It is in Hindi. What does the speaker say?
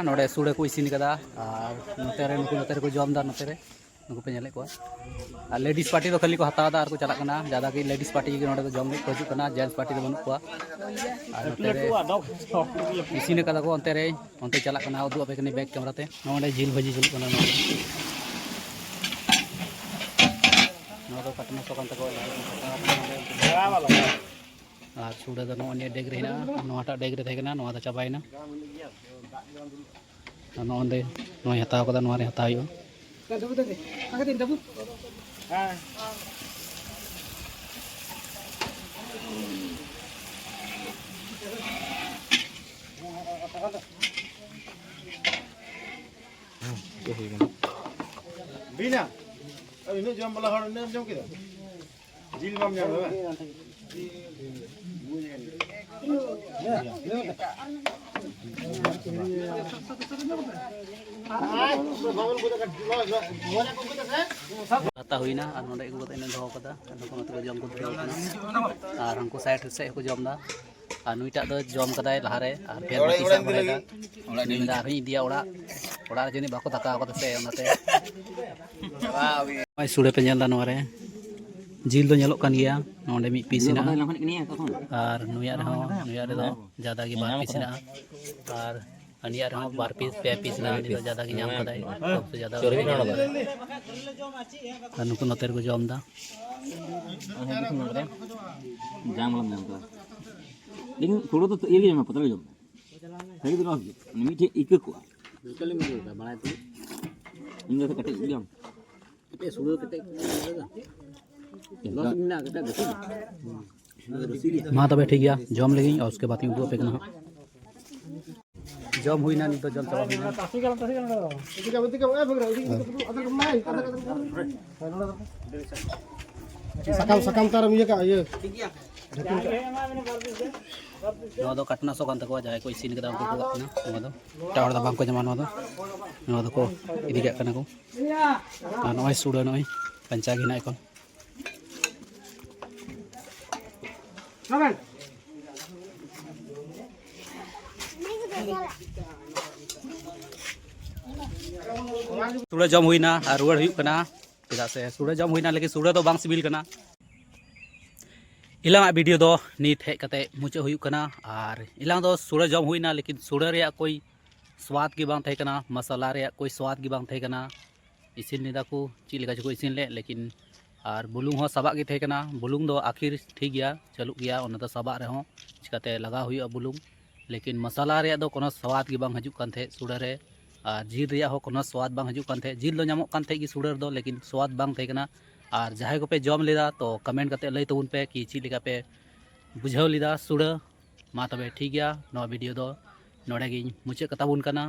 नोड़े सूड़े को इसिन कदा और नोते को जम दा नोते नुकु पे नेले को और लेडीज पार्टी तो खाली को हताव दा और को चला कना ज़्यादा की लेडीज पार्टी के नोड़े जम को हजू कना जेंट्स पार्टी तो बनू को और नोते इसिन कदा को अंते चला कना उदू पे कनी बैक कैमरा ते नोड़े जिल भाजी चलू कना नोड़े कटना सो कांता को और सूड़े दो नोने डेग रे ना नोटा डेग रे थेकना नोआ दा चाबायना नोंदे नोय हताव कदा नोरे हताव यो बिना अब इन्हें जम वाला हर ने जम किधर जिल माम जाम है हता हुईना और नोडे को कते दो कदा को मत जम को धरे और हमको साइड से को जम दा और नुईटा दो जम कदाय लहारे और फेर बाकी सब बड़ेगा ओड़ा निंदा हई दिया ओड़ा ओड़ा जनी बाको तका को से ओनाते वाह सुड़े पे नेलदा नोरे जिल दो नेलोक कान गया नोडे मी पीस ना और नुया रे दो ज्यादा की बार पीस ना और अनिया रे बार पीस पे पीस ना ज्यादा की नाम कदाय सबसे ज्यादा और नुको नोते को जम दा जाम लम नाम का लेकिन थोड़ा तो ये भी मैं पता नहीं सही तो नहीं मीठे इक को कल में होता बड़ा तो इंगे से कटे जाम कटे सुड़ो कटे लॉस मिना कटे मां तो बैठ गया जम लेगी और उसके बाद यूट्यूब पे करना जम हुई ना नहीं तो जम चला सकम तारम ये का ये नवा दो कटना सो कांता को जाय को इसिन कदा को ना नवा दो टावर दा बाम को जमा नवा दो को इदी गया कना को आ नय सुडा नय पंचा गिना इकोन सुडा जम हुईना और रुवाड़ हुई कना चेदा से सुडा जम हुईना लेकिन सुडा तो बांग सिबिल कना इलांग वीडियो दो नीत हेज कते मुचे हुई कना और इलांग दो सुड़ा जम हुईना लेकिन सुड़ा रे कोई स्वाद की बांग थे कना मसाला रे कोई स्वाद की बांग थे कना इसिन निदा को चिलेका को इसिन ले लेकिन और बुलुंग हो सबा की थे कना बुलुंग दो आखिर ठीक गया चलू गया ओना तो सबा रे हो चिकाते लगा हुई बुलुंग लेकिन मसाला रे दो कोनो स्वाद की बांग हजू कान थे सुड़ा रे और जिल रे हो कोनो स्वाद बांग हजू कान थे जिल दो नामो कान थे की सुड़ा दो लेकिन स्वाद बांग थे कना और जहाँ को पे जम लेदा तो कमेंट करते लई तबुन पे कि ची लेका पे बुझाव लेदा सुड़ा मा तबे ठीक गया नवा वीडियो दो नोडे गिन मुचे कताबुन कना।